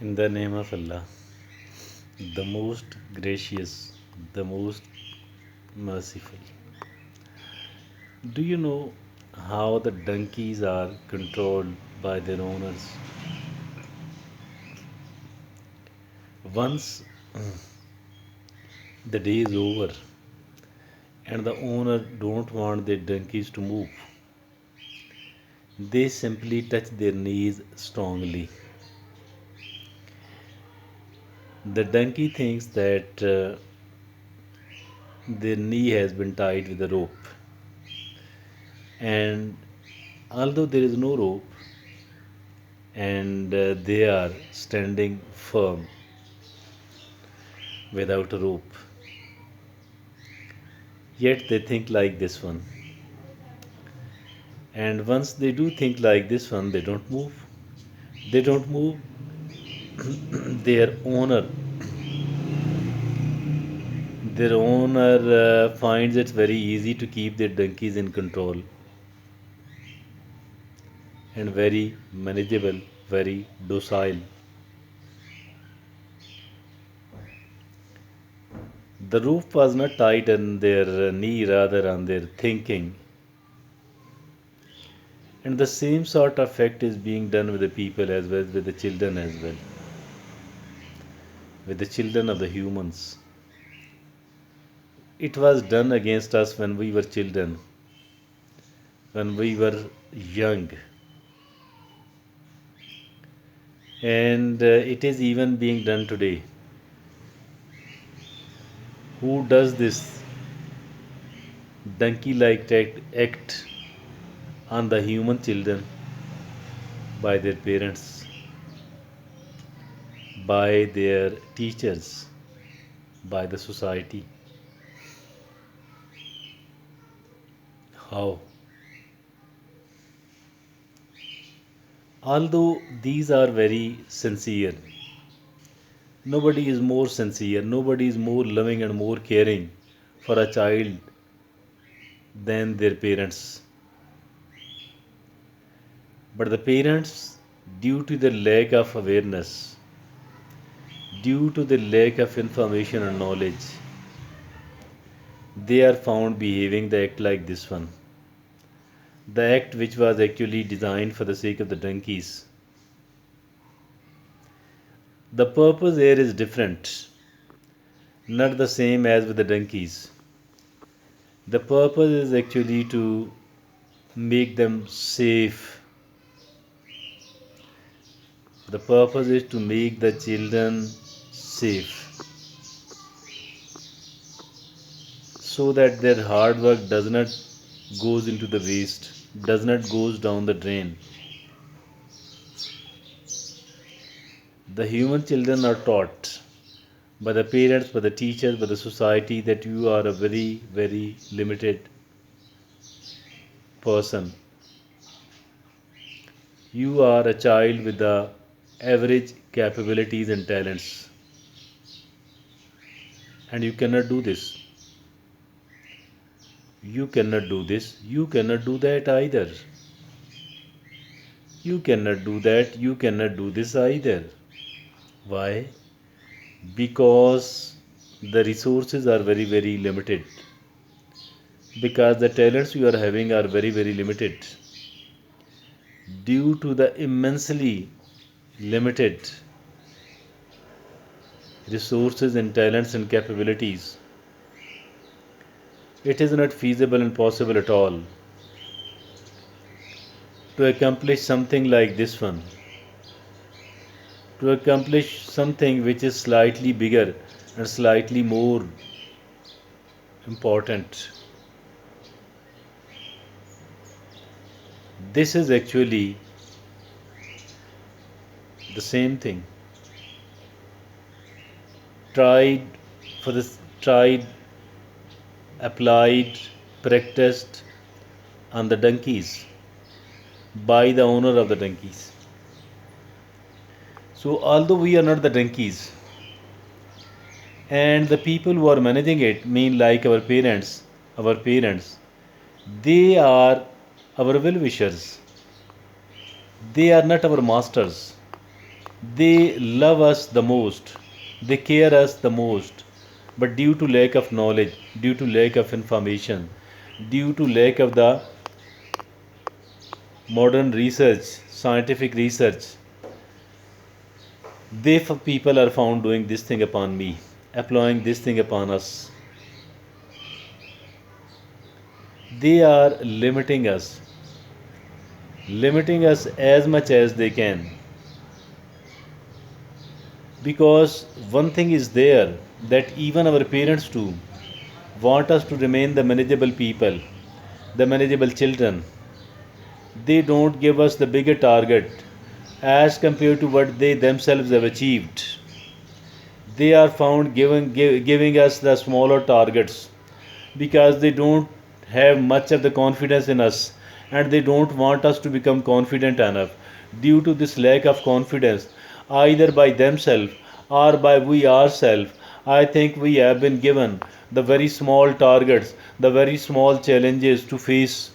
In the name of Allah, the most gracious, the most merciful. Do you know how the donkeys are controlled by their owners? Once the day is over and the owner don't want their donkeys to move, they simply touch their knees strongly. The donkey thinks that their knee has been tied with a rope, and although there is no rope and they are standing firm without a rope, yet they think like this one. And once they do think like this one, they don't move. They don't move. Their owner, their owner finds it very easy to keep their donkeys in control and very manageable, very docile. The rope was not tied on their knee, rather on their thinking. And the same sort of effect is being done with the people as well, with the children as well, with the children of the humans. It was done against us when we were children, when we were young, and it is even being done today. Who does this donkey like act on the human children? By their parents, by their teachers, by the society. How? Although these are very sincere, nobody is more sincere, nobody is more loving and more caring for a child than their parents. But the parents, due to the lack of awareness, due to the lack of information and knowledge, they are found behaving the act like this one. The act which was actually designed for the sake of the donkeys. The purpose here is different, not the same as with the donkeys. The purpose is actually to make them safe. The purpose is to make the children safe so that their hard work does not goes into the waste, does not goes down the drain. The human children are taught by the parents, by the teachers, by the society that you are a very, very limited person. You are a child with the average capabilities and talents, and you cannot do this. You cannot do this. You cannot do that either. You cannot do that. You cannot do this either. Why? Because the resources are very, very limited. Because the talents you are having are very, very limited. Due to the immensely limited resources and talents and capabilities, it is not feasible and possible at all to accomplish something like this one, to accomplish something which is slightly bigger and slightly more important. This is actually the same thing. Tried for this, tried, applied, practiced on the donkeys by the owner of the donkeys. So, although we are not the donkeys, and the people who are managing it, mean like our parents, they are our well wishers. They are not our masters. They love us the most, they care us the most, but due to lack of knowledge, due to lack of information, due to lack of the modern research, scientific research, they people are found doing this thing upon me, applying this thing upon us. They are limiting us as much as they can. Because one thing is there, that even our parents too want us to remain the manageable people, the manageable children. They don't give us the bigger target as compared to what they themselves have achieved. They are found giving us the smaller targets because they don't have much of the confidence in us, and they don't want us to become confident enough. Due to this lack of confidence, either by themselves or by we ourselves, I think we have been given the very small targets, the very small challenges to face,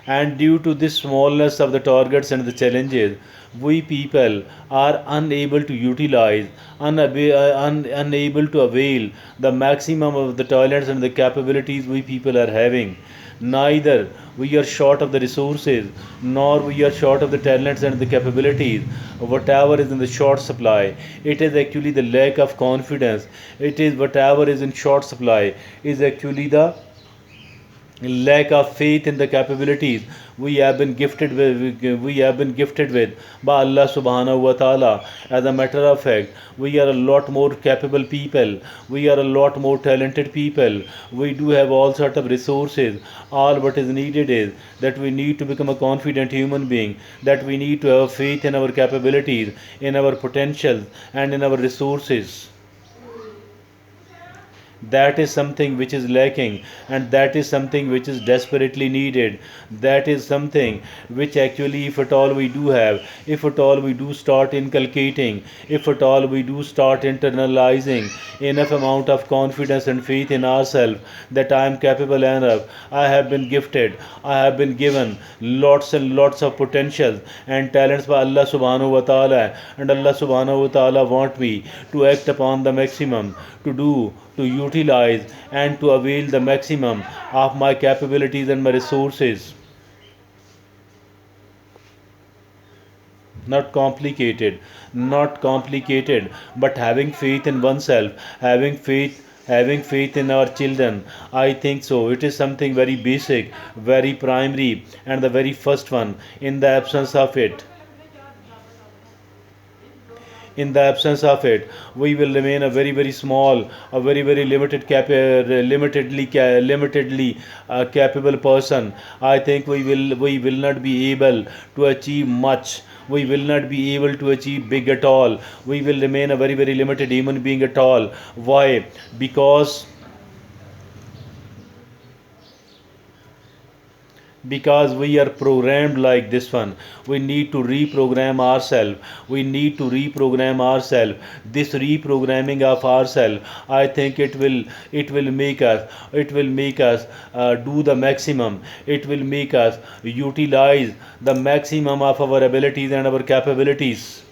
and due to this smallness of the targets and the challenges, we people are unable to utilize, unable to avail the maximum of the talents and the capabilities we people are having. Neither we are short of the resources, nor we are short of the talents and the capabilities. Whatever is in the short supply, it is actually the lack of confidence. It is whatever is in short supply is actually the lack of faith in the capabilities we have been gifted with by Allah subhanahu wa ta'ala. As a matter of fact, we are a lot more capable people, we are a lot more talented people, we do have all sort of resources. All what is needed is that we need to become a confident human being, that we need to have faith in our capabilities, in our potentials, and in our resources. That is something which is lacking, and that is something which is desperately needed. That is something which actually, if at all we do have, if at all we do start inculcating, if at all we do start internalizing enough amount of confidence and faith in ourselves, that I am capable enough, I have been gifted, I have been given lots and lots of potentials and talents by Allah subhanahu wa ta'ala, and Allah subhanahu wa ta'ala want me to act upon the maximum, to do, to utilize, and to avail the maximum of my capabilities and my resources. Not complicated, not complicated, but having faith in oneself, having faith in our children. I think so. It is something very basic, very primary, and the very first one. In the absence of it, we will remain a very very small, a very very limitedly capable person. I think we will not be able to achieve much, we will not be able to achieve big at all, we will remain a very very limited human being at all. Why? Because we are programmed like this one. We need to reprogram ourselves, we need to reprogram ourselves. This reprogramming of ourselves, I think it will make us do the maximum, it will make us utilize the maximum of our abilities and our capabilities.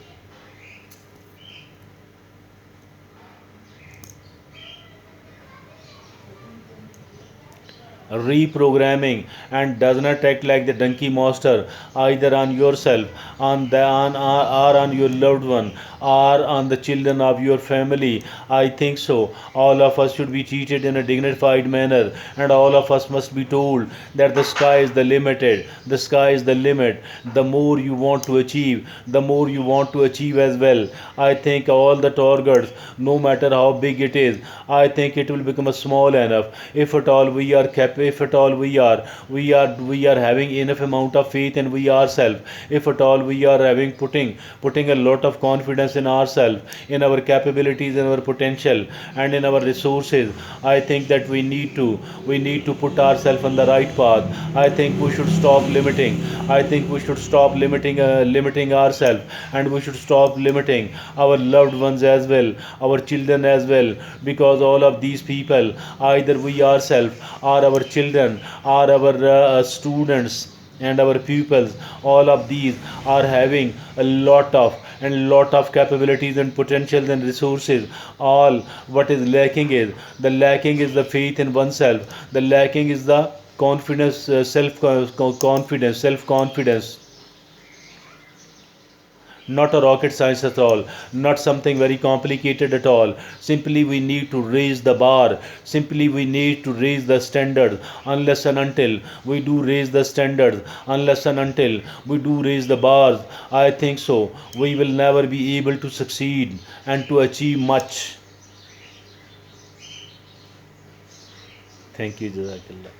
Reprogramming, and does not act like the donkey master either on yourself, or on your loved one, or on the children of your family. I think so. All of us should be treated in a dignified manner, and all of us must be told that the sky is the limited. The sky is the limit. The more you want to achieve, the more you want to achieve as well. I think all the targets, no matter how big it is, I think it will become a small enough if at all we are if at all we are having enough amount of faith in we ourselves, if at all we are having putting a lot of confidence in ourselves, in our capabilities, in our potential, and in our resources. I think that we need to put ourselves on the right path. I think we should stop limiting. I think we should stop limiting ourselves, and we should stop limiting our loved ones as well, our children as well, because all of these people, either we ourselves or our children or our students and our pupils, all of these are having a lot of and lot of capabilities and potentials and resources. All what is lacking is the faith in oneself. The lacking is the confidence, confidence, self confidence. Not a rocket science at all, not something very complicated at all. Simply we need to raise the bar, simply we need to raise the standard. Unless and until we do raise the standards, unless and until we do raise the bars, I think so we will never be able to succeed and to achieve much. Thank you, Jazakallah.